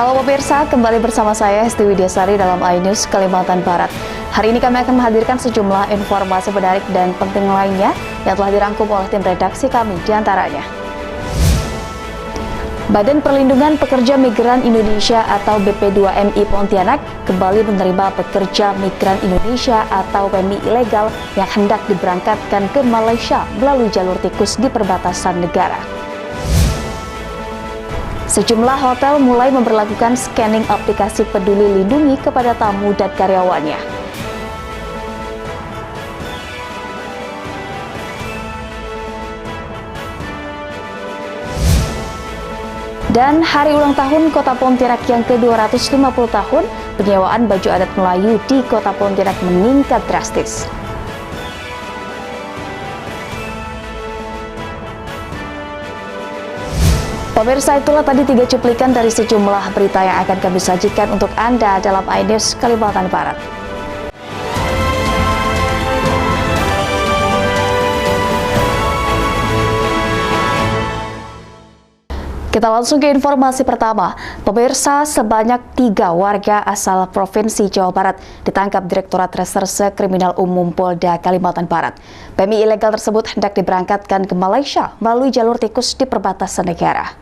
Halo pemirsa, kembali bersama saya Hesti Widyasari dalam iNews Kalimantan Barat. Hari ini kami akan menghadirkan sejumlah informasi menarik dan penting lainnya yang telah dirangkum oleh tim redaksi kami, diantaranya. Badan Perlindungan Pekerja Migran Indonesia atau BP2MI Pontianak kembali menerima pekerja migran Indonesia atau PMI ilegal yang hendak diberangkatkan ke Malaysia melalui jalur tikus di perbatasan negara. Sejumlah hotel mulai memberlakukan scanning aplikasi Peduli Lindungi kepada tamu dan karyawannya. Dan hari ulang tahun Kota Pontianak yang ke-250 tahun, penyewaan baju adat Melayu di Kota Pontianak meningkat drastis. Pemirsa, itulah tadi 3 cuplikan dari sejumlah berita yang akan kami sajikan untuk Anda dalam iNews Kalimantan Barat. Kita langsung ke informasi pertama. Pemirsa, sebanyak 3 warga asal Provinsi Jawa Barat ditangkap Direktorat Reserse Kriminal Umum Polda Kalimantan Barat. PMI ilegal tersebut hendak diberangkatkan ke Malaysia melalui jalur tikus di perbatasan negara.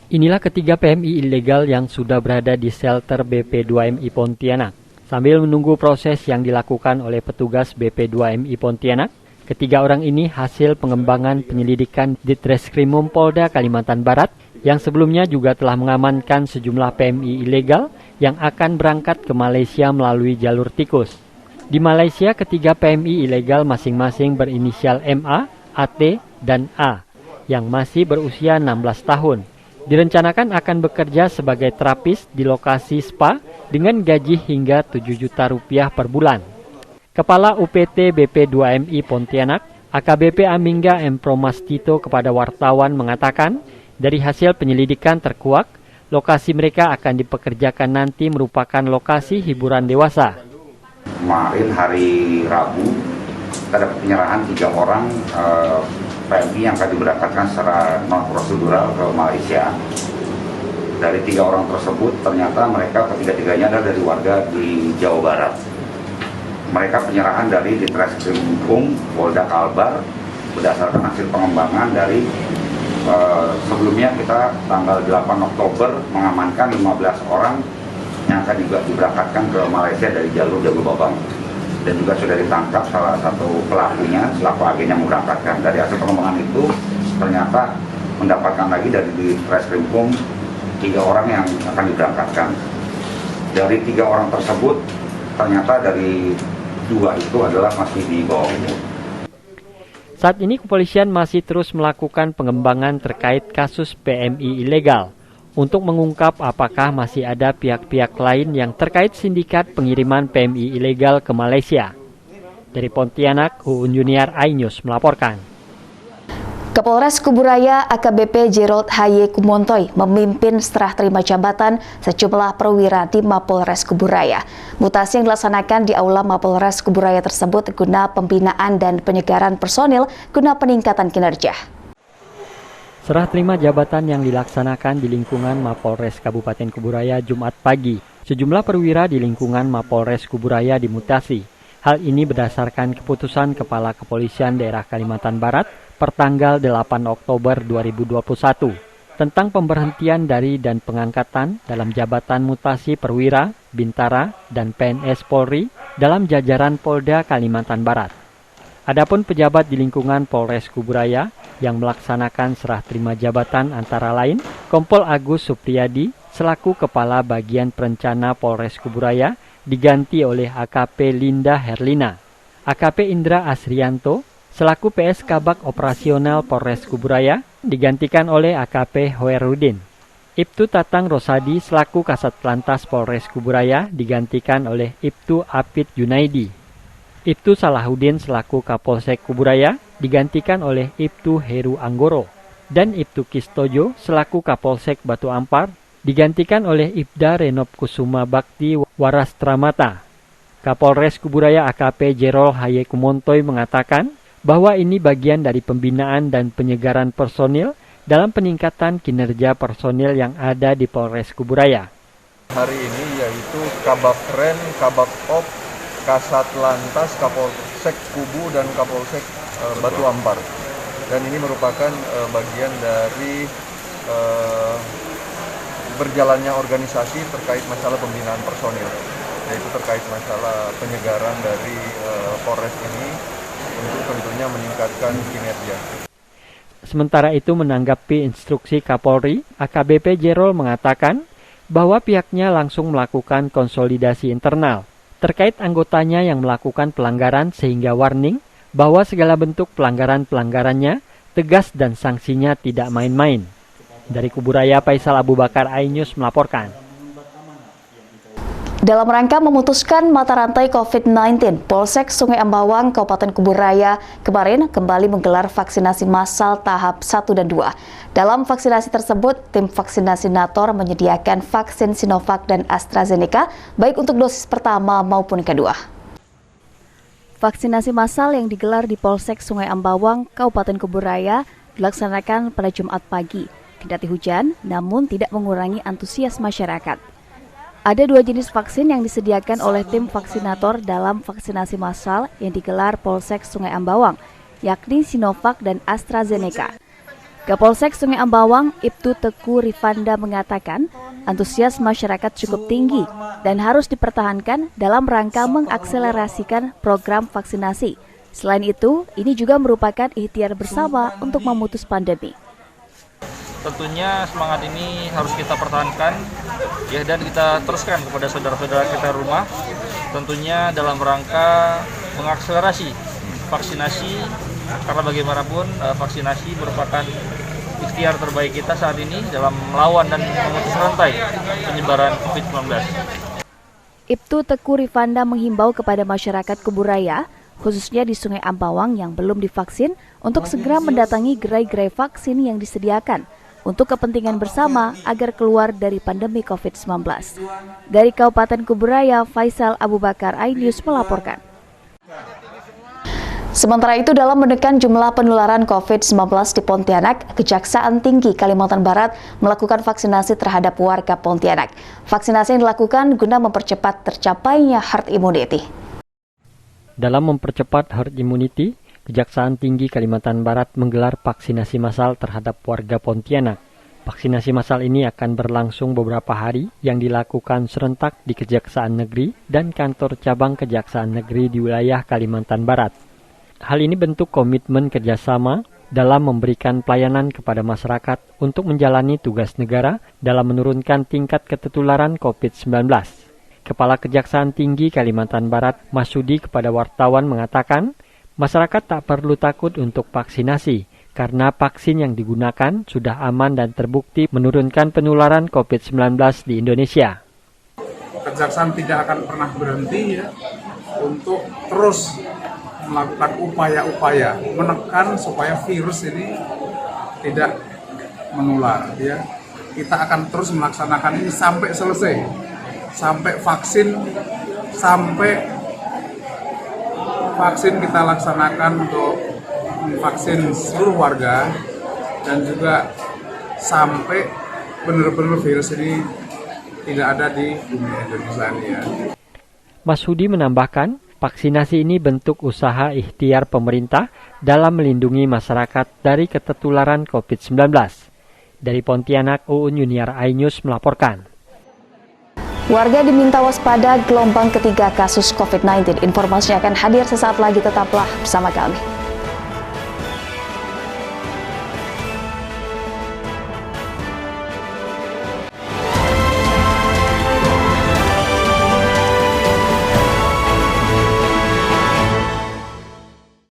Inilah ketiga PMI ilegal yang sudah berada di shelter BP2MI Pontianak. Sambil menunggu proses yang dilakukan oleh petugas BP2MI Pontianak, ketiga orang ini hasil pengembangan penyelidikan Ditreskrimum Polda Kalimantan Barat yang sebelumnya juga telah mengamankan sejumlah PMI ilegal yang akan berangkat ke Malaysia melalui jalur tikus. Di Malaysia, ketiga PMI ilegal masing-masing berinisial MA, AT, dan A yang masih berusia 16 tahun. Direncanakan akan bekerja sebagai terapis di lokasi spa dengan gaji hingga 7 juta rupiah per bulan. Kepala UPT BP2MI Pontianak, AKBP Amingga M. Promastito kepada wartawan mengatakan, dari hasil penyelidikan terkuak, lokasi mereka akan dipekerjakan nanti merupakan lokasi hiburan dewasa. Kemarin hari Rabu, ada penyerahan 3 orang PMI yang akan diberangkatkan secara non-prosedural ke Malaysia. Dari 3 orang tersebut, ternyata mereka ketiga-tiganya adalah dari warga di Jawa Barat. Mereka penyerahan dari Ditreskrimum Polda Kalbar berdasarkan hasil pengembangan dari sebelumnya kita tanggal 8 Oktober mengamankan 15 orang yang akan juga diberangkatkan ke Malaysia dari jalur Jabababang. Dan juga sudah ditangkap salah satu pelakunya selaku agen yang memberangkatkan. Dari hasil pengembangan itu ternyata mendapatkan lagi dari Ditreskrimum 3 orang yang akan diberangkatkan. Dari 3 orang tersebut ternyata dari 2 itu adalah masih di bawah umur. Saat ini kepolisian masih terus melakukan pengembangan terkait kasus PMI ilegal untuk mengungkap apakah masih ada pihak-pihak lain yang terkait sindikat pengiriman PMI ilegal ke Malaysia. Dari Pontianak, Uun Junior iNews melaporkan. Kapolres Kuburaya AKBP Gerald Haye Kumontoy memimpin serah terima jabatan sejumlah perwira di Mapolres Kuburaya. Mutasi yang dilaksanakan di Aula Mapolres Kuburaya tersebut guna pembinaan dan penyegaran personil guna peningkatan kinerja. Serah terima jabatan yang dilaksanakan di lingkungan Mapolres Kabupaten Kuburaya Jumat pagi. Sejumlah perwira di lingkungan Mapolres Kuburaya dimutasi. Hal ini berdasarkan keputusan Kepala Kepolisian Daerah Kalimantan Barat pertanggal 8 Oktober 2021 tentang pemberhentian dari dan pengangkatan dalam jabatan mutasi perwira, bintara, dan PNS Polri dalam jajaran Polda Kalimantan Barat. Adapun pejabat di lingkungan Polres Kuburaya yang melaksanakan serah terima jabatan antara lain Kompol Agus Supriyadi selaku Kepala Bagian Perencana Polres Kuburaya diganti oleh AKP Linda Herlina, AKP Indra Asrianto selaku PS Kabak Operasional Polres Kuburaya digantikan oleh AKP Hoerudin. Ibtu Tatang Rosadi selaku Kasat Lantas Polres Kuburaya digantikan oleh Ibtu Apit Junaidi. Ibtu Salahuddin selaku Kapolsek Kuburaya digantikan oleh Ibtu Heru Anggoro, dan Ibtu Kistojo selaku Kapolsek Batu Ampar digantikan oleh Ibda Renop Kusuma Bakti Warastramata. Kapolres Kuburaya AKP Gerald Haye Kumontoy mengatakan bahwa ini bagian dari pembinaan dan penyegaran personil dalam peningkatan kinerja personil yang ada di Polres Kuburaya. Hari ini yaitu Kabakren, Kabakop, Kasat Lantas, Kapolsek Kubu, dan Kapolsek Batu Ampar. Dan ini merupakan bagian dari berjalannya organisasi terkait masalah pembinaan personil, yaitu terkait masalah penyegaran dari Polres ini untuk tentunya meningkatkan kinerja. Sementara itu menanggapi instruksi Kapolri, AKBP Jerol mengatakan bahwa pihaknya langsung melakukan konsolidasi internal terkait anggotanya yang melakukan pelanggaran sehingga warning bahwa segala bentuk pelanggaran-pelanggarannya tegas dan sanksinya tidak main-main. Dari Kuburaya, Faisal Abu Bakar, iNews melaporkan. Dalam rangka memutuskan mata rantai COVID-19, Polsek Sungai Ambawang, Kabupaten Kuburaya kemarin kembali menggelar vaksinasi massal tahap 1 dan 2. Dalam vaksinasi tersebut, tim vaksinasinator menyediakan vaksin Sinovac dan AstraZeneca, baik untuk dosis pertama maupun kedua. Vaksinasi massal yang digelar di Polsek Sungai Ambawang, Kabupaten Kuburaya dilaksanakan pada Jumat pagi. Kendati hujan, namun tidak mengurangi antusias masyarakat. Ada 2 jenis vaksin yang disediakan oleh tim vaksinator dalam vaksinasi massal yang digelar Polsek Sungai Ambawang, yakni Sinovac dan AstraZeneca. Kapolsek Sungai Ambawang, Ibtu Teku Rifanda mengatakan, antusias masyarakat cukup tinggi dan harus dipertahankan dalam rangka mengakselerasikan program vaksinasi. Selain itu, ini juga merupakan ikhtiar bersama untuk memutus pandemi. Tentunya semangat ini harus kita pertahankan ya, dan kita teruskan kepada saudara-saudara kita rumah, tentunya dalam rangka mengakselerasi vaksinasi, karena bagaimanapun vaksinasi merupakan ikhtiar terbaik kita saat ini dalam melawan dan memutus rantai penyebaran COVID-19. Ibtu Teku Rifanda menghimbau kepada masyarakat Kuburaya, khususnya di Sungai Ambawang yang belum divaksin, untuk segera mendatangi gerai-gerai vaksin yang disediakan untuk kepentingan bersama agar keluar dari pandemi COVID-19. Dari Kabupaten Kuburaya, Faisal Abu Bakar, iNews melaporkan. Sementara itu, dalam menekan jumlah penularan COVID-19 di Pontianak, Kejaksaan Tinggi Kalimantan Barat melakukan vaksinasi terhadap warga Pontianak. Vaksinasi yang dilakukan guna mempercepat tercapainya herd immunity. Dalam mempercepat herd immunity, Kejaksaan Tinggi Kalimantan Barat menggelar vaksinasi massal terhadap warga Pontianak. Vaksinasi massal ini akan berlangsung beberapa hari yang dilakukan serentak di Kejaksaan Negeri dan kantor cabang Kejaksaan Negeri di wilayah Kalimantan Barat. Hal ini bentuk komitmen kerjasama dalam memberikan pelayanan kepada masyarakat untuk menjalani tugas negara dalam menurunkan tingkat ketularan COVID-19. Kepala Kejaksaan Tinggi Kalimantan Barat, Masudi, kepada wartawan mengatakan, masyarakat tak perlu takut untuk vaksinasi karena vaksin yang digunakan sudah aman dan terbukti menurunkan penularan COVID-19 di Indonesia. Kejaksaan tidak akan pernah berhenti ya untuk terus melakukan upaya-upaya menekan supaya virus ini tidak menular ya. Kita akan terus melaksanakan ini sampai selesai, sampai vaksin kita laksanakan untuk vaksin seluruh warga, dan juga sampai benar-benar virus ini tidak ada di bumi Indonesia ini ya. Mas Hudi menambahkan, vaksinasi ini bentuk usaha ikhtiar pemerintah dalam melindungi masyarakat dari ketularan COVID-19. Dari Pontianak, Uun Yuniar, iNews melaporkan. Warga diminta waspada gelombang ketiga kasus COVID-19. Informasinya akan hadir sesaat lagi, tetaplah bersama kami.